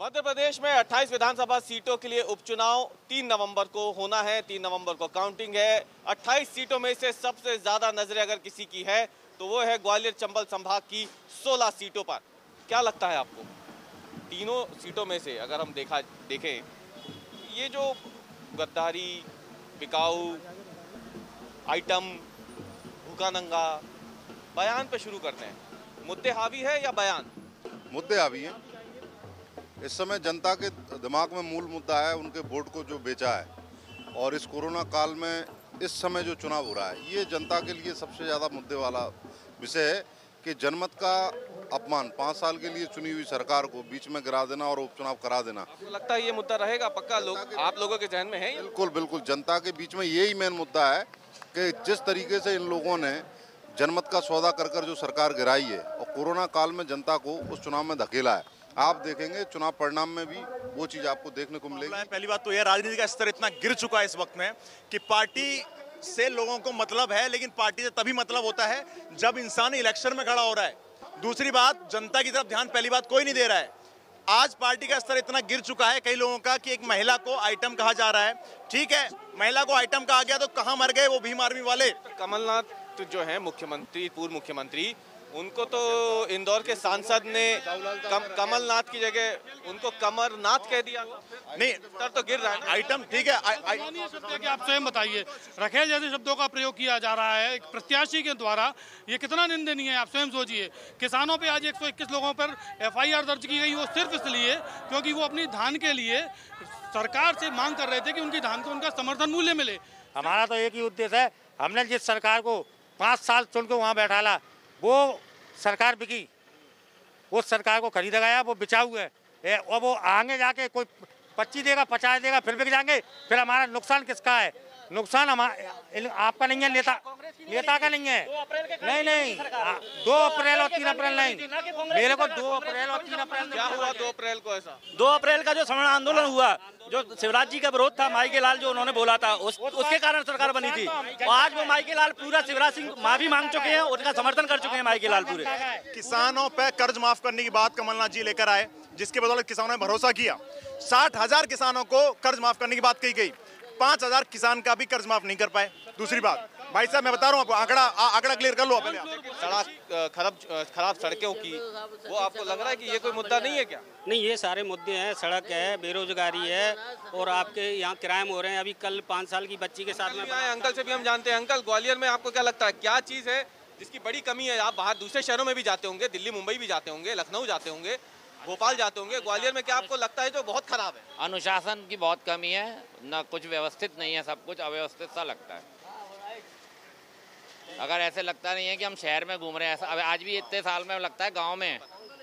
मध्य प्रदेश में 28 विधानसभा सीटों के लिए उपचुनाव 3 नवंबर को होना है। 3 नवंबर को काउंटिंग है। 28 सीटों में से सबसे ज्यादा नजरें अगर किसी की है तो वो है ग्वालियर चंबल संभाग की 16 सीटों पर। क्या लगता है आपको, तीनों सीटों में से अगर हम देखें ये जो गद्दारी, बिकाऊ आइटम, भूखा नंगा, बयान पे शुरू करते हैं, मुद्दे हावी है या बयान? मुद्दे हावी हैं। इस समय जनता के दिमाग में मूल मुद्दा है उनके वोट को जो बेचा है, और इस कोरोना काल में इस समय जो चुनाव हो रहा है ये जनता के लिए सबसे ज़्यादा मुद्दे वाला विषय है कि जनमत का अपमान, 5 साल के लिए चुनी हुई सरकार को बीच में गिरा देना और उपचुनाव करा देना। आपको लगता है ये मुद्दा रहेगा पक्का? आप लोगों के जहन में है? बिल्कुल बिल्कुल, जनता के बीच में यही मेन मुद्दा है कि जिस तरीके से इन लोगों ने जनमत का सौदा कर जो सरकार गिराई है और कोरोना काल में जनता को उस चुनाव में धकेला है। आप देखेंगे चुनाव परिणाम में भी वो चीज़ आपको देखने को मिलेगी। पहली बात तो यह, राजनीति का स्तर इतना गिर चुका है इस वक्त में कि पार्टी से लोगों को मतलब है, लेकिन पार्टी से तभी मतलब होता है जब इंसान इलेक्शन में खड़ा हो रहा है। दूसरी बात, जनता की तरफ ध्यान पहली बात कोई नहीं दे रहा है। आज पार्टी का स्तर इतना गिर चुका है कई लोगों का कि एक महिला को आइटम कहा जा रहा है। ठीक है, महिला को आइटम कहा गया तो कहाँ मर गए वो भीम आर्मी वाले? कमलनाथ जो है मुख्यमंत्री, पूर्व मुख्यमंत्री, उनको तो इंदौर के सांसद ने कमलनाथ की जगह उनको कमरनाथ कह दिया। नहीं, स्तर तो गिर रहा है। आइटम ठीक है। आप स्वयं बताइए, रखेल जैसे शब्दों का प्रयोग किया जा रहा है एक प्रत्याशी के द्वारा, ये कितना निंदनीय है? आप स्वयं सोचिए। किसानों पे आज 121 लोगों पर FIR दर्ज की गई, वो सिर्फ इसलिए क्योंकि वो अपनी धान के लिए सरकार से मांग कर रहे थे कि उनकी धान को उनका समर्थन मूल्य मिले। हमारा तो एक ही उद्देश्य है, हमने जिस सरकार को 5 साल चुन के वहाँ बैठाला वो सरकार बिकी, उस सरकार को खरीदा गया, वो बिचाऊ है। और वो आगे जाके कोई 25 देगा, 50 देगा, फिर बिक जाएंगे। फिर हमारा नुकसान किसका है? नुकसान आपका नहीं है, नेता का नहीं है। नहीं 2 अप्रैल और 3 अप्रैल नहीं, मेरे को 2 अप्रैल और 3 अप्रैल। क्या हुआ 2 अप्रैल को? ऐसा 2 अप्रैल का जो श्रवण आंदोलन हुआ, जो शिवराज जी का विरोध था, माई के लाल जो उन्होंने बोला था, उसके कारण सरकार बनी थी। और आज वो माई के लाल पूरा शिवराज सिंह माफी मांग चुके हैं, उनका समर्थन कर चुके हैं माई के लाल पूरे। किसानों पे कर्ज माफ करने की बात कमलनाथ जी लेकर आए, जिसके बदौलत किसानों ने भरोसा किया। 60,000 किसानों को कर्ज माफ करने की बात कही गई, 5,000 किसान का भी कर्ज माफ नहीं कर पाए। दूसरी बात, भाई साहब मैं बता रहा हूँ आपको, आंकड़ा क्लियर कर लो पहले। सड़क खराब सड़कों की, वो आपको लग रहा है कि ये कोई मुद्दा नहीं है क्या? नहीं, ये सारे मुद्दे हैं। सड़क है, बेरोजगारी है, और आपके यहाँ क्राइम हो रहे हैं। अभी कल 5 साल की बच्ची के साथ में अंकल से भी हम जानते हैं। अंकल, ग्वालियर में आपको क्या लगता है, क्या चीज़ है जिसकी बड़ी कमी है? आप बाहर दूसरे शहरों में भी जाते होंगे, दिल्ली मुंबई भी जाते होंगे, लखनऊ जाते होंगे, भोपाल जाते होंगे, ग्वालियर में क्या आपको लगता है जो बहुत खराब है? अनुशासन की बहुत कमी है, ना कुछ व्यवस्थित नहीं है, सब कुछ अव्यवस्थित सा लगता है। अगर ऐसे लगता नहीं है कि हम शहर में घूम रहे हैं, ऐसा आज भी इतने साल में लगता है गांव में।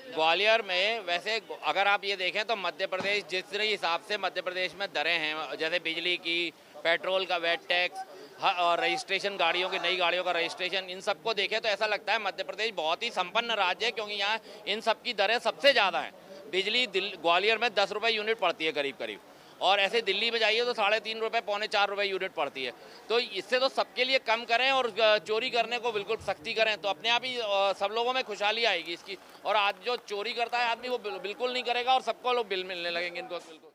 ग्वालियर में वैसे अगर आप ये देखें तो मध्य प्रदेश जिस हिसाब से मध्य प्रदेश में दरें हैं, जैसे बिजली की, पेट्रोल का वैट टैक्स और रजिस्ट्रेशन, गाड़ियों की, नई गाड़ियों का रजिस्ट्रेशन, इन सबको देखें तो ऐसा लगता है मध्य प्रदेश बहुत ही संपन्न राज्य है, क्योंकि यहाँ इन सब की दरें सबसे ज़्यादा हैं। बिजली ग्वालियर में 10 रुपये यूनिट पड़ती है करीब, और ऐसे दिल्ली में जाइए तो 3.5 रुपये, 3.25 रुपये यूनिट पड़ती है। तो इससे तो सबके लिए कम करें और चोरी करने को बिल्कुल सख्ती करें, तो अपने आप ही सब लोगों में खुशहाली आएगी इसकी। और आज जो चोरी करता है आदमी वो बिल्कुल नहीं करेगा और सबको लोग बिल मिलने लगेंगे इनको बिल्कुल।